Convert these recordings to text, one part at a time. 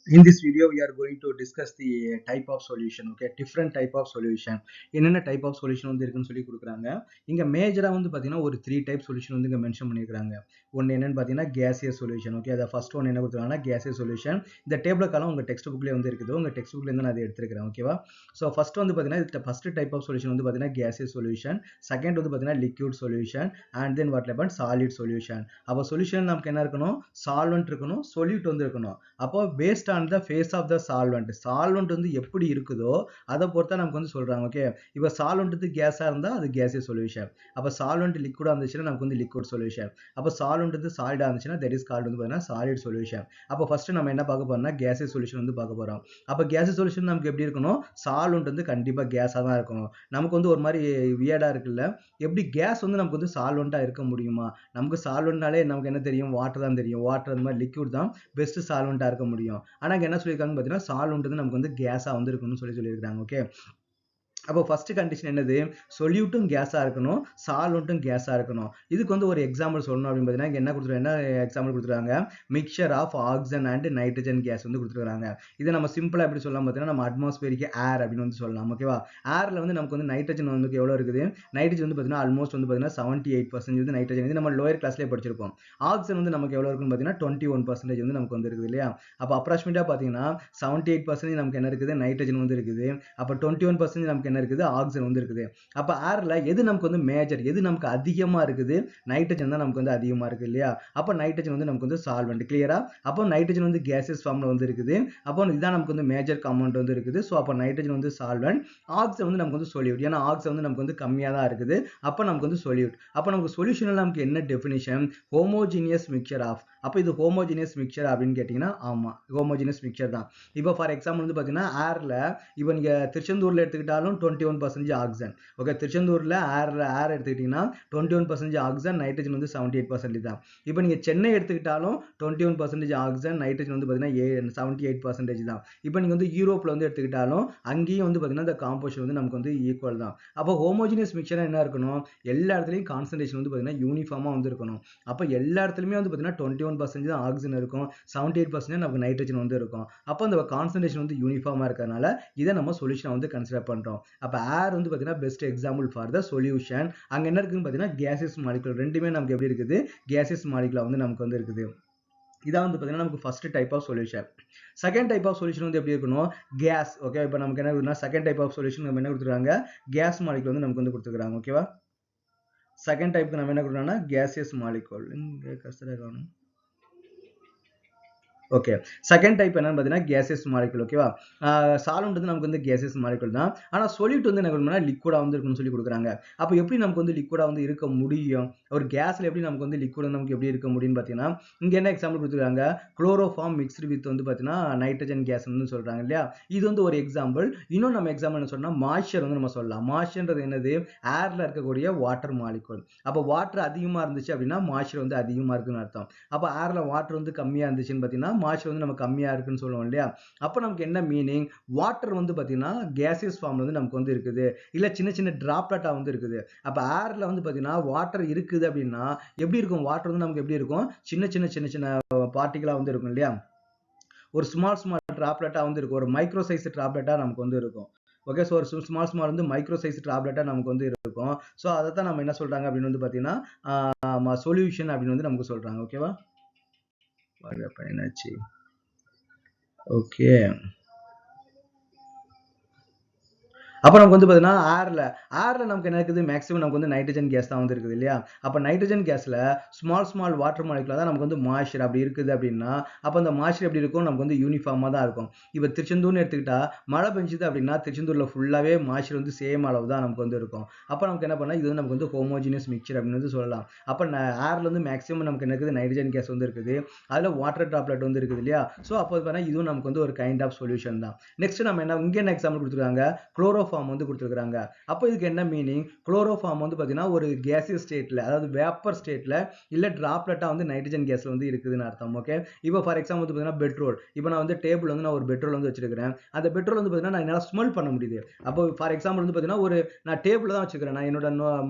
In this video we are going to discuss the type of solution. Okay, different type of solution. என்னென்ன type of solution வந்து இருக்குன்னு சொல்லி கொடுக்குறாங்க. இங்க மேஜரா வந்து பாத்தீங்கன்னா ஒரு 3 type solution வந்து இங்க மென்ஷன் பண்ணிருக்காங்க. ஒன்னு என்னன்னு பாத்தீங்கன்னா gaseous solution. Okay, அத first one என்ன கொடுத்துருக்காங்கன்னா gaseous solution. இந்த டேபிள் காலம் உங்க டெக்ஸ்ட் புக்லயே வந்து இருக்குது. உங்க டெக்ஸ்ட் புக்ல இருந்து நான் அதை எடுத்துக்கிறேன். ஓகேவா? சோ ஃபர்ஸ்ட் வந்து பாத்தீங்கன்னா ஃபர்ஸ்ட் டைப் ஆஃப் சொல்யூஷன் வந்து பாத்தீங்கன்னா gaseous solution. செகண்ட் வந்து பாத்தீங்கன்னா liquid solution and then what about solid solution. அப்ப சொல்யூஷன் நமக்கு என்ன இருக்கணும்? solvent இருக்கணும், solute வந்து இருக்கணும். அப்போ based on the phase of the solvent வந்து எப்படி இருக்குதோ அதை பொறுத்தா நமக்கு வந்து சொல்றாங்க. ஓகே, இப்போ சால்வெண்ட் வந்து கேஸா இருந்தா அது gaseous solution. அப்ப சால்வெண்ட் லிக்விடா இருந்துச்சுன்னா நமக்கு வந்து liquid solution. அப்ப சால்வெண்ட் வந்து சாலிடா இருந்துச்சுன்னா that is called வந்து பாத்தீங்கன்னா solid solution. அப்ப ஃபர்ஸ்ட் நம்ம என்ன பார்க்க போறோம்னா gaseous solution வந்து பார்க்க போறோம். அப்ப gaseous solution நமக்கு எப்படி இருக்கணும்? சால்வெண்ட் வந்து கண்டிப்பா கேஸா தான் இருக்கணும். நமக்கு வந்து ஒரு மாதிரி வியர்டா இருக்குல்ல, எப்படி கேஸ் வந்து நமக்கு வந்து சால்வெண்டா இருக்க முடியுமா? நமக்கு சால்வெண்ட்னாலே நமக்கு என்ன தெரியும்? வாட்டர் தான் தெரியும். வாட்டர் அந்த மாதிரி லிக்விட் தான் பெஸ்ட் சால்வெண்டா இருக்க முடியும். ஆனா இங்க என்ன சொல்லியிருக்காங்கன்னு பாத்தீங்கன்னா சால்வெண்ட் வந்து நமக்கு வந்து கேஸா வந்து இருக்கணும்னு சொல்லியிருக்காங்க. ஓகே, அப்போ ஃபர்ஸ்ட் கண்டிஷன் என்னது? சொல்யூட்டும் கேஸா இருக்கணும், சால்வெண்ட்டும் கேஸா இருக்கணும். இதுக்கு வந்து ஒரு எக்ஸாம்பிள் சொல்லணும் அப்படின்னு பார்த்தீங்கன்னா என்ன கொடுத்துருக்காங்க? என்ன எக்ஸாம்பிள் கொடுத்துருக்காங்க? Mixture of oxygen and nitrogen gas வந்து கொடுத்துருக்காங்க. இதை நம்ம சிம்பிளா எப்படி சொல்லலாம் பார்த்தீங்கன்னா நம்ம அட்மாஸ்பியரிக் ஏர் அப்படின்னு வந்து சொல்லலாம். ஓகேவா? ஏர்ல வந்து நமக்கு வந்து நைட்ரஜன் வந்து எவ்வளவு இருக்குது? நைட்ரஜன் வந்து பார்த்தீங்கன்னா ஆல்மோஸ்ட் வந்து பார்த்தீங்கன்னா 78% வந்து நைட்ரஜன் வந்து நம்ம லோயர் கிளாஸ்லேயே படிச்சிருப்போம். ஆக்சிஜன் வந்து நமக்கு எவ்வளவு இருக்குன்னு பார்த்தீங்கன்னா 21% வந்து நமக்கு வந்து இருக்குது இல்லையா? அப்போ அப்ராக்சிமேட்டா பார்த்தீங்கன்னா 78% நமக்கு என்ன இருக்குது? நைட்ரஜன் வந்து இருக்குது. அப்போ 21% நமக்கு என்ன இருக்குது? ஆக்சிஜன் வந்து இருக்குது. அப்ப ஏர்ல எது நமக்கு வந்து மேஜர், எது நமக்கு அதிகமா இருக்குது? நைட்ரஜன் தான் நமக்கு வந்து அதிகமா இருக்கு இல்லையா? அப்ப நைட்ரஜன் வந்து நமக்கு வந்து சால்வெண்ட். கிளியரா? அப்போ நைட்ரஜன் வந்து கேசியஸ் ஃபார்ம்ல வந்து இருக்குது. அப்போ இதான் நமக்கு வந்து மேஜர் காம்பவுண்ட் வந்து இருக்குது. சோ அப்ப நைட்ரஜன் வந்து சால்வெண்ட், ஆக்சிஜன் வந்து நமக்கு வந்து சொல்யூட். ஏன்னா ஆக்சிஜன் வந்து நமக்கு வந்து கம்மியா தான் இருக்குது. அப்ப நமக்கு வந்து சொல்யூட். அப்ப நமக்கு சொல்யூஷன்ல நமக்கு என்ன டெஃபினிஷன்? Homogeneous mixture of. அப்ப இது ஹோமோஜீனியஸ் மிக்சர் அப்படின்னு கேட்டீங்கன்னா ஆமா, ஹோமோஜீனியஸ் மிக்சர் தான். இப்போ ஃபார் எக்ஸாம்பிள் வந்து பாத்தீங்கன்னா ஏர்ல இப்போ நீங்க திருச்செந்தூர்ல எடுத்துக்கிட்டாலும் 21% ஆக்சிஜன். ஓகே, திருச்செந்தூர்ல ஏர் எடுத்துக்கிட்டீங்கன்னா 21% ஆக்சிஜன், நைட்ரஜன் வந்து 78% தான். இப்போ நீங்க சென்னை எடுத்துக்கிட்டாலும் 21% ஆக்சிஜன், நைட்ரஜன் வந்து பாத்தீங்கன்னா 78% தான். இப்போ நீங்க வந்து யூரோப்ல வந்து எடுத்துக்கிட்டாலும் அங்கேயும் வந்து பாத்தீங்கன்னா இந்த காம்போசிஷன் வந்து நமக்கு வந்து ஈக்குவல் தான். அப்போ ஹோமோஜினியஸ் மிக்சர் என்ன இருக்கணும்? எல்லா இடத்துலயும் கான்சன்ட்ரேஷன் வந்து பாத்தீங்கன்னா யூனிஃபார்மா வந்து இருக்கணும். அப்போ எல்லா இடத்துலயுமே வந்து பாத்தீங்கன்னா 21% தான் ஆக்சிஜன் இருக்கும், 78% நமக்கு நைட்ரஜன் வந்து இருக்கும். அப்போ அந்த கான்சன்ட்ரேஷன் வந்து யூனிஃபார்மா இருக்கறனால இதை நம்ம சொல்யூஷனை வந்து கன்சிடர் பண்றோம். அப்ப ஏர் வந்து பாத்தீங்கன்னா best example for the solution. அங்க என்ன இருக்குன்னு பாத்தீங்கன்னா கேசியஸ் மாலிகுல். ரெண்டுமே நமக்கு எப்படி இருக்குது? கேசியஸ் மாலிகுலா வந்து நமக்கு வந்து இருக்குது. இதான் வந்து பாத்தீங்கன்னா நமக்கு first type of solution. Second type of solution வந்து எப்படி இருக்கணும்? கேஸ். ஓகே, இப்போ நமக்கு என்ன இருக்குன்னா செகண்ட் டைப் ஆஃப் சொல்யூஷன் நம்ம என்ன கொடுத்துருக்காங்க? கேஸ் மாலிகுல் வந்து நமக்கு வந்து கொடுத்துருக்காங்க. ஓகேவா? செகண்ட் டைப்க்கு நம்ம என்ன கொடுக்குறோம்னா கேசியஸ் மாலிகுல். இங்க கஸ்டரா காணும். ஓகே, செகண்ட் டைப் என்னன்னு பார்த்தீங்கன்னா கேசியஸ் மாலிகுல். ஓகேவா? சால்வெண்ட் வந்து நமக்கு வந்து கேசியஸ் மாலிகுல் தான். ஆனா சொல்யூட் வந்து என்ன பண்ணணும்னா லிக்விடா வந்து இருக்குன்னு சொல்லி கொடுக்குறாங்க. அப்போ எப்படி நமக்கு வந்து லிக்விடா வந்து இருக்க முடியும்? ஒரு கேஸ்ல எப்படி நமக்கு வந்து லிக்விட் நமக்கு எப்படி இருக்க முடியும்னு பார்த்தீங்கன்னா இங்க என்ன எக்ஸாம்பிள் கொடுத்துருக்காங்க? குளோரோஃபார்ம் மிக்ஸ்டு வித் வந்து பார்த்தீங்கன்னா நைட்ரஜன் கேஸ் வந்து சொல்றாங்க இல்லையா? இது வந்து ஒரு எக்ஸாம்பிள். இன்னும் நம்ம எக்ஸாம்பிள் என்ன சொன்னா மாய்ஸ்சர் வந்து நம்ம சொல்லலாம். மாய்ஸ்சர்ன்றது என்னது? ஏர்ல இருக்கக்கூடிய வாட்டர் மாலிகுல். அப்போ வாட்டர் அதிகமா இருந்துச்சு அப்படின்னா மாய்ஸ்சர் வந்து அதிகமா இருக்குன்னு அர்த்தம். அப்போ ஏர்ல வாட்டர் வந்து கம்மியா இருந்துச்சுன்னு பார்த்தீங்கன்னா மாய்ஸ்சர் வந்து நம்ம கம்மியா இருக்குன்னு சொல்லுவோம் இல்லையா? அப்ப நமக்கு என்ன மீனிங்? வாட்டர் வந்து பாத்தீங்கன்னா கேசியஸ் ஃபார்ம்ல வந்து நமக்கு வந்து இருக்குது, இல்ல சின்ன சின்ன டிராப்லெட்டா வந்து இருக்குது. அப்ப ஏர்ல வந்து பாத்தீங்கன்னா வாட்டர் இருக்குது அப்படின்னா எப்படி இருக்கும்? வாட்டர் வந்து நமக்கு எப்படி இருக்கும்? சின்ன சின்ன சின்ன சின்ன பார்ட்டிகளா வந்து இருக்கும் இல்லையா? ஒரு ஸ்மால் டிராப்லெட்டா வந்து இருக்கும். ஒரு மைக்ரோ சைஸ் டிராப்லெட்டா நமக்கு வந்து இருக்கும். ஓகே, ஸோ ஒரு ஸ்மால் வந்து மைக்ரோ சைஸ் டிராப்லெட்டா நமக்கு வந்து இருக்கும். ஸோ அதை தான் நம்ம என்ன சொல்றாங்க அப்படின்னு வந்து பாத்தீங்கன்னா சொல்யூஷன் அப்படின்னு வந்து நமக்கு சொல்றாங்க. ஓகேவா? என்னாச்சு? ஓகே, அப்ப நமக்கு வந்து பாத்தீங்கன்னா ஏர்ல நமக்கு என்ன இருக்குது? மேக்ஸிமம் நமக்கு வந்து நைட்ரஜன் கேஸ் தான் வந்து இருக்குது இல்லையா? அப்ப நைட்ரஜன் கேஸ்ல ஸ்மால் வாட்டர் மாலிகுலா தான் நமக்கு வந்து மாய்ஸ்சர் அப்படி இருக்குது அப்படின்னா அப்ப அந்த மாய்ஸ்சர் எப்படி இருக்கும்? நமக்கு வந்து யூனிஃபார்மா தான் இருக்கும். இப்ப திருச்செந்தூர்னு எடுத்துக்கிட்டா மழை பெஞ்சுது அப்படின்னா திருச்செந்தூர்ல ஃபுல்லாவே மாய்ஸ்சர் வந்து சேம் அளவு தான் நமக்கு வந்து இருக்கும். அப்ப நமக்கு என்ன பண்ணா இது வந்து நமக்கு வந்து ஹோமோஜினியஸ் மிக்சர் அப்படின்னு வந்து சொல்லலாம். அப்ப ஏர்ல வந்து மேக்ஸிமம் நமக்கு என்ன இருக்குது? நைட்ரஜன் கேஸ் வந்து இருக்குது, அதுல வாட்டர் டிராப்லெட் வந்து இருக்குது இல்லையா? சோ அப்போ இதுவும் நமக்கு வந்து ஒரு கைண்ட் ஆஃப் சொல்யூஷன் தான். நெக்ஸ்ட் நம்ம இங்க என்ன எக்ஸாம்பிள் கொடுத்துருக்காங்க? குளோரோ குளோரோஃபார்ம் வந்து கொடுத்துருக்காங்க. அப்போ இதுக்கு என்ன மீனிங்? குளோரோஃபார்ம் வந்து பார்த்தீங்கன்னா ஒரு கேசியஸ் ஸ்டேட்ல, அதாவது வேப்பர் ஸ்டேட்ல இல்ல டிராப்லெட்டா வந்து நைட்ரஜன் கேஸ்ல வந்து இருக்குதுன்னு அர்த்தம். ஓகே, இப்போ ஃபார் எக்ஸாம்பிள் வந்து பார்த்தீங்கன்னா பெட்ரோல். இப்போ நான் வந்து டேபிள் வந்து நான் ஒரு பெட்ரோல் வந்து வச்சிருக்கிறேன். அந்த பெட்ரோல் வந்து பார்த்தீங்கன்னா நான் என்னால் ஸ்மெல் பண்ண முடியுது. அப்போ ஃபார் எக்ஸாம்பிள் வந்து பார்த்தீங்கன்னா ஒரு நான் டேபிள் தான் வச்சிருக்கிறேன். நான் என்னோட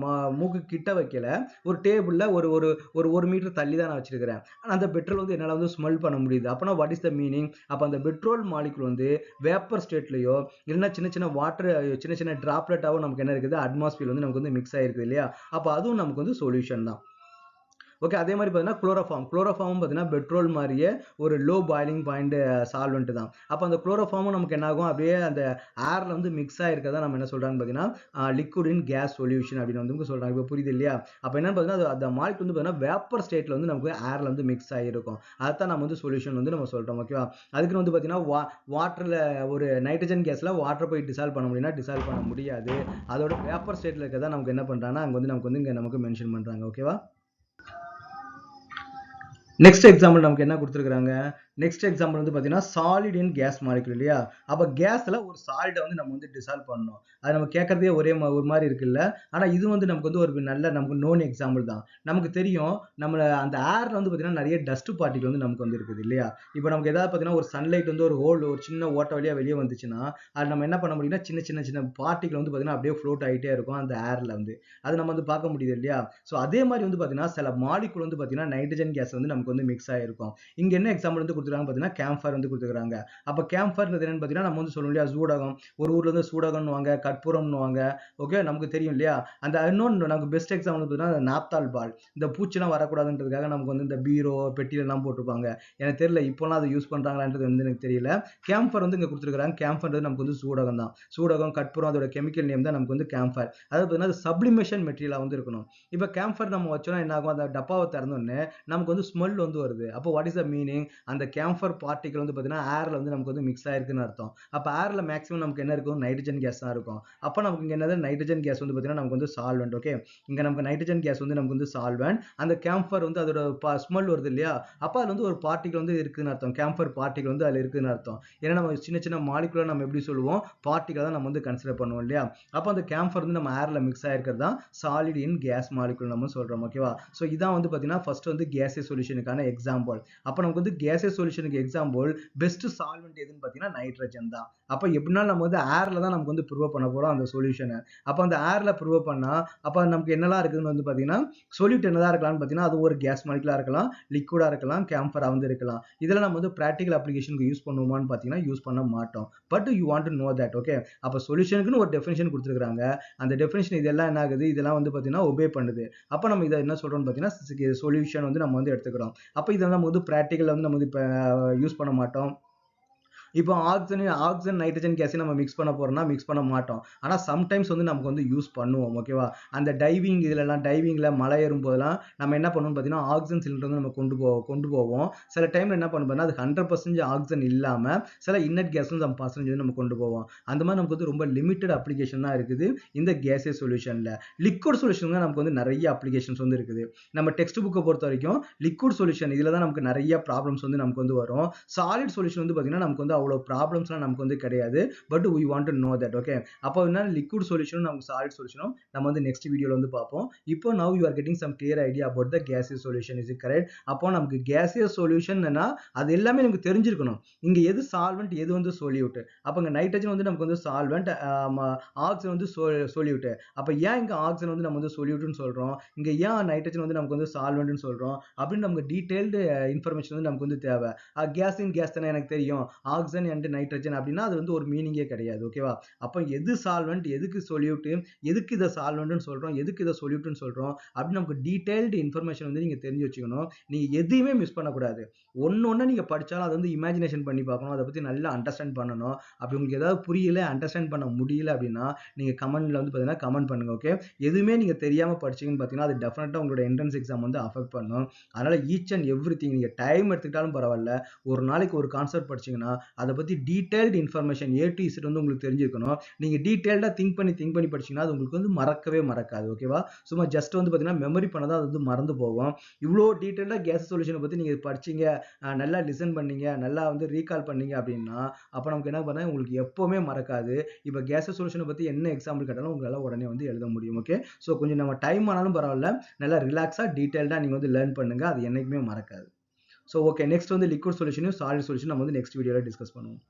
மூக்கு கிட்ட வைக்கல. ஒரு டேபிள்ல ஒரு ஒரு ஒரு 1 மீட்டர் தள்ளி தான் நான் வச்சிருக்கிறேன். ஆனா அந்த பெட்ரோல் வந்து என்னால வந்து ஸ்மெல் பண்ண முடியுது. அப்பனா வாட் இஸ் த மீனிங்? அப்ப அந்த பெட்ரோல் மாலிகுல் வந்து வேப்பர் ஸ்டேட்லயோ இல்லைன்னா சின்ன சின்ன வாட்டர் சின்ன சின்ன டிராப்லெட்டாவோ நமக்கு என்ன இருக்குது, அட்மாஸ்பியர் வந்து நமக்கு வந்து மிக்ஸ் ஆயிருக்குது இல்லையா? அப்ப அதுவும் நமக்கு வந்து சொல்யூஷன் தான். ஓகே, அதே மாதிரி பார்த்தீங்கன்னா குளோரோஃபார்ம் பார்த்தீங்கன்னா பெட்ரோல் மாதிரியே ஒரு லோ பாயிலிங் பாயிண்ட் சால்வெண்ட் தான். அப்போ அந்த குளோரோஃபார்மும் நமக்கு என்ன ஆகும், அப்படியே அந்த ஏர்ல வந்து மிக்ஸ் ஆயிருக்கதான் நம்ம என்ன சொல்றாங்க பார்த்தீங்கன்னா லிக்விட் இன் கேஸ் சொல்யூஷன் அப்படின்னு வந்து சொல்றாங்க. இப்போ புரியுது இல்லையா? அப்போ என்னன்னு பார்த்தீங்கன்னா அந்த மாலிகுல் வந்து பார்த்தீங்கன்னா வேப்பர் ஸ்டேட்ல வந்து நமக்கு ஏர்ல வந்து மிக்ஸ் ஆகிருக்கும். அதான் நம்ம வந்து சொல்யூஷன் வந்து நம்ம சொல்றோம். ஓகேவா? அதுக்குன்னு வந்து பார்த்தீங்கன்னா வாட்டர்ல ஒரு நைட்ரஜன் கேஸ்ல வாட்டர் போய் டிசால்வ் பண்ண முடியும்னா டிசால்வ் பண்ண முடியாது. அதோட வேப்பர் ஸ்டேட்ல இருக்கதான் நமக்கு என்ன பண்றாங்கன்னா அங்க வந்து நமக்கு வந்து இங்க நமக்கு மென்ஷன் பண்றாங்க. ஓகேவா? நெக்ஸ்ட் எக்ஸாம்பிள் நமக்கு என்ன கொடுத்துருக்காங்க? நெக்ஸ்ட் எக்ஸாம்பிள் வந்து பார்த்தீங்கன்னா சாலிட் இன் கேஸ் மாலிகுல் இல்லையா? அப்போ கேஸ்ல ஒரு சாலிடை வந்து நம்ம வந்து டிசால்வ் பண்ணணும். அது நம்ம கேட்கறதே ஒரு மாதிரி இருக்குல்ல. ஆனா இது வந்து நமக்கு வந்து ஒரு நல்ல நமக்கு நோன் எக்ஸாம்பிள் தான். நமக்கு தெரியும் நம்மள அந்த ஏர்ல வந்து பார்த்தீங்கன்னா நிறைய டஸ்ட் பார்ட்டிகள் வந்து நமக்கு வந்து இருக்குது இல்லையா? இப்போ நமக்கு ஏதாவது பார்த்தீங்கன்னா ஒரு சன்லைட் வந்து ஒரு சின்ன ஓட்ட வழியா வெளியே வந்துச்சுன்னா அது நம்ம என்ன பண்ண முடியும்னா சின்ன சின்ன சின்ன பார்ட்டிகள் வந்து பார்த்தீங்கன்னா அப்படியே ஃப்ளோட் ஆகிட்டே இருக்கும் அந்த ஏர்ல வந்து. அது நம்ம வந்து பார்க்க முடியுது இல்லையா? ஸோ அதே மாதிரி வந்து பார்த்தீங்கன்னா சில மாலிகுல் வந்து பார்த்தீங்கன்னா நைட்ரஜன் கேஸ் வந்து நமக்கு வந்து மிக்ஸ் ஆகிருக்கும். இங்க என்ன எக்ஸாம்பிள் வந்து கொடுத்துருக்காங்க பார்த்தீங்கன்னா கேம்ஃபயர் வந்து கொடுத்துருக்காங்க. அப்போ கேம்ஃபயர்ன்றது என்னன்னு பார்த்தீங்கன்னா நம்ம வந்து சொல்லுவோம் இல்லையா, சூடகம். ஒரு ஊர்ல இருந்து சூடகம்னுவாங்க, கற்பூரம்னுவாங்க. ஓகே, நமக்கு தெரியும் இல்லையா? அந்த இன்னொன்று நமக்கு பெஸ்ட் எக்ஸாம்பிள் பார்த்தீங்கன்னா நாப்தால் பால். இந்த பூச்சிலாம் வரக்கூடாதுன்றதுக்காக நமக்கு வந்து இந்த பீரோ பெட்டியில எல்லாம் போட்டிருப்பாங்க. எனக்கு தெரியல இப்போலாம் அதை யூஸ் பண்றாங்களான்றது வந்து எனக்கு தெரியல. கேம்ஃபயர் வந்து இங்க கொடுத்துருக்காங்க. கேம்ஃபயர் நமக்கு வந்து சூடகம் தான். சூடகம், கற்பூரம் அதோட கெமிக்கல் நேம் தான் நமக்கு வந்து கேம்ஃபயர். அதாவது பார்த்தீங்கன்னா சப்ளிமேஷன் மெட்டீரியலா வந்து இருக்கணும். இப்போ கேம்ஃபயர் நம்ம வச்சோம்னா என்ன ஆகும், அந்த டப்பாவை திறந்தோடனே நமக்கு வந்து ஸ்மெல் வந்து வருது. அப்போ வாட் இஸ் த மீனிங்? அந்த கேம்ஃபர் பார்ட்டிகல் வந்து பார்த்தீங்கன்னா ஏர்ல வந்து நமக்கு வந்து மிக்ஸ் ஆயிருக்குன்னு அர்த்தம். அப்போ ஏர்ல மேக்ஸிமம் நமக்கு என்ன இருக்கும், நைட்ரஜன் கேஸ் தான் இருக்கும். அப்போ நமக்கு இங்க என்னது, நைட்ரஜன் கேஸ் வந்து பார்த்தீங்கன்னா நமக்கு வந்து சால்வெண்ட். ஓகே, இங்க நமக்கு நைட்ரஜன் கேஸ் வந்து நமக்கு வந்து சால்வெண்ட். அந்த கேம்ஃபர் வந்து அதோட ஸ்மெல் வருது இல்லையா? அப்போ அதுல வந்து ஒரு பார்ட்டிகல் வந்து இருக்குன்னு அர்த்தம். கேம்ஃபர் பார்ட்டிகல் வந்து அதுல இருக்குன்னு அர்த்தம். ஏன்னா நம்ம சின்ன சின்ன மாலிகுலர் நம்ம எப்படி சொல்லுவோம், பார்ட்டிகல் தான் நம்ம வந்து கன்சிடர் பண்ணுவோம் இல்லையா? அப்போ அந்த கேம்ஃபர் வந்து நம்ம ஏர்ல மிக்ஸ் ஆயிருக்கிறது தான் சாலிட் இன் கேஸ் மாலிகுல் நம்ம சொல்றோம். ஓகேவா? ஸோ இதான் வந்து பார்த்தீங்கன்னா ஃபர்ஸ்ட் வந்து கேசியஸ் சொல்யூஷனுக்கான எக்ஸாம்பிள். அப்போ நமக்கு வந்து கேசியஸ் சொல்யூஷனுக்கு எக்ஸாம்பிள் பெஸ்ட் சால்வெண்ட் எதுன்னு பார்த்தீங்கன்னா நைட்ரஜன் தான். அப்போ எப்படின்னா நம்ம வந்து ஏர்ல தான் நமக்கு வந்து ப்ரூவ் பண்ண போறோம் அந்த சொல்யூஷனை. அப்போ அந்த ஏர்ல ப்ரூவ் பண்ணா அப்போ நமக்கு என்னெல்லாம் இருக்குதுன்னு வந்து பார்த்தீங்கன்னா சொல்யூட் என்னதான் இருக்கலாம்னு பார்த்தீங்கன்னா அது ஒரு கேஸ் மாலிகுலா இருக்கலாம், லிக்விடா இருக்கலாம், கேம்ஃபரா வந்து இருக்கலாம். இதெல்லாம் நம்ம வந்து பிராக்டிகல் அப்ளிகேஷனுக்கு யூஸ் பண்ணுவோமான்னு பார்த்தீங்கன்னா யூஸ் பண்ண மாட்டோம். But you want to know that. Okay, அப்போ சொல்யூஷனுக்குன்னு ஒரு டெஃபினிஷன் கொடுத்துருக்காங்க. அந்த டெஃபினிஷன் இதெல்லாம் என்ன ஆகுது, இதெல்லாம் வந்து பார்த்தீங்கன்னா ஒபே பண்ணுது. அப்போ நம்ம இதை என்ன சொல்றோம்னு பார்த்தீங்கன்னா சொல்யூஷன் வந்து நம்ம வந்து எடுத்துக்கிறோம். அப்போ இதை நம்ம வந்து பிராக்டிகல் வந்து நம்ம வந்து இப்போ யூஸ் பண்ண மாட்டோம். இப்போ ஆக்சிஜன் நைட்ரஜன் கேஸை நம்ம மிக்ஸ் பண்ண போறோம்னா மிக்ஸ் பண்ண மாட்டோம். ஆனா சம்டைம்ஸ் வந்து நமக்கு வந்து யூஸ் பண்ணுவோம். ஓகேவா? அந்த டைவிங்ல மலை ஏறும் போதெல்லாம் நம்ம என்ன பண்ணுவோம் பார்த்தீங்கன்னா ஆக்சிஜன் சிலிண்டர் வந்து நம்ம கொண்டு போவோம். சில டைம்ல என்ன பண்ணுவோம்னா அது 100% ஆக்சிஜன் இல்லாம சில இன்னட் கேஸ் நம்ம பர்சன்டேஜ் நம்ம கொண்டு போவோம். அந்த மாதிரி நமக்கு வந்து ரொம்ப லிமிட்டட் அப்ளிகேஷன் தான் இருக்குது இந்த கேசியஸ் சொல்யூஷன்ல. லிக்விட் சொல்யூஷன் தான் நமக்கு வந்து நிறைய அப்ளிகேஷன்ஸ் வந்து இருக்குது. நம்ம டெக்ஸ்ட் புக்கை பொறுத்த வரைக்கும் லிக்விட் சொல்யூஷன் இதுல தான் நமக்கு நிறைய ப்ராப்ளம்ஸ் வந்து நமக்கு வந்து வரும். சாலிட் சொல்யூஷன் வந்து பார்த்தீங்கன்னா நமக்கு வந்து அவ்வளோ ப்ராப்ளம்ஸ்லாம் நமக்கு வந்து கிடையாது. But we want to know that. Okay, அப்போ என்ன லிக்விட் சொல்யூஷனும் நமக்கு சாலிட் சொல்யூஷனும் நம்ம வந்து நெக்ஸ்ட் வீடியோல வந்து பார்ப்போம். இப்போ now you are getting some clear idea about the gaseous solution. is it correct? அப்போ நமக்கு gaseous solutionனா அது எல்லாமே நமக்கு தெரிஞ்சிருக்கணும். இங்க எது சால்வெண்ட் எது வந்து சொல்யூட். அப்போ இங்க நைட்ரஜன் வந்து நமக்கு வந்து சால்வெண்ட், ஆக்சிஜன் வந்து சொல்யூட். அப்போ ஏன் இங்க ஆக்சிஜன் வந்து நம்ம வந்து சொல்யூட்னு சொல்றோம், இங்க ஏன் நைட்ரஜன் வந்து நமக்கு வந்து சால்வெண்ட்னு சொல்றோம் அப்படின்னு நமக்கு டீடைல்டு இன்ஃபர்மேஷன் வந்து நமக்கு வந்து தேவை. கேஸ் இன் கேஸ் தானே எனக்கு தெரியும், ஆக்சிஜன் அண்ட் நைட்ரஜன் அப்படின்னா அது வந்து ஒரு மீனிங்கே கிடையாது. ஓகேவா? அப்போ எது சால்வெண்ட் எதுக்கு சொல்யூட், எதுக்கு இதை சால்வெண்ட்னு சொல்றோம், எதுக்கு இதை சொல்யூட்னு சொல்றோம் அப்படின்னு நமக்கு டீடைல்டு இன்ஃபர்மேஷன் வந்து நீங்க தெரிஞ்சு வச்சுக்கணும். நீங்க எதையுமே மிஸ் பண்ணக்கூடாது. ஒன்னொன்னு நீங்க படிச்சாலும் அதை வந்து இமேஜினேஷன் பண்ணி பார்க்கணும். அதை பத்தி நல்லா அண்டர்ஸ்டாண்ட் பண்ணணும். அப்படி உங்களுக்கு ஏதாவது புரியல, அண்டர்ஸ்டாண்ட் பண்ண முடியல அப்படின்னா நீங்க கமெண்ட்ல வந்து பார்த்தீங்கன்னா கமெண்ட் பண்ணுங்க. ஓகே, எதுவுமே நீங்க தெரியாம படிச்சீங்கன்னு பார்த்தீங்கன்னா அது டெஃபினட்டா உங்களோட என்ட்ரன்ஸ் எக்ஸாம் வந்து அஃபெக்ட் பண்ணும். அதனால ஈச் அண்ட் எவ்ரி திங் நீங்க டைம் எடுத்துக்கிட்டாலும் பரவாயில்ல, ஒரு நாளைக்கு ஒரு கான்செப்ட் படிச்சீங்கன்னா அதை பற்றி detailed information A to Z வந்து உங்களுக்கு தெரிஞ்சிருக்கணும். நீங்கள் டீட்டெயில்டாக திங்க் பண்ணி படிச்சீங்கன்னா அது உங்களுக்கு வந்து மறக்கவே மறக்காது. ஓகேவா? சும்மா ஜஸ்ட் வந்து பார்த்தீங்கன்னா மெமரி பண்ணதான் அது வந்து மறந்து போகும். இவ்வளோ டீட்டெயிலாக கேஸ் சொல்யூஷனை பற்றி நீங்கள் படிச்சீங்க, நல்லா லிசன் பண்ணீங்க, நல்லா வந்து ரீகால் பண்ணீங்க அப்படின்னா அப்போ நமக்கு என்ன பண்ணால் உங்களுக்கு எப்போவுமே மறக்காது. இப்போ கேஸ் சொல்யூஷனை பற்றி என்ன எக்ஸாம்பிள் கேட்டாலும் உங்களால் உடனே வந்து எழுத முடியும். ஓகே, ஸோ கொஞ்சம் நம்ம டைம் ஆனாலும் பரவாயில்ல, நல்லா ரிலாக்ஸாக டீட்டெயில்டாக நீங்கள் வந்து லேர்ன் பண்ணுங்க, அது என்னைக்குமே மறக்காது. ஸோ ஓகே, நெக்ஸ்ட் வந்து லிக்விட் சொல்யூஷனையும் சாலிட் சொல்யூஷன் நம்ம வந்து நெக்ஸ்ட் வீடியோவில் டிஸ்கஸ் பண்ணுவோம்.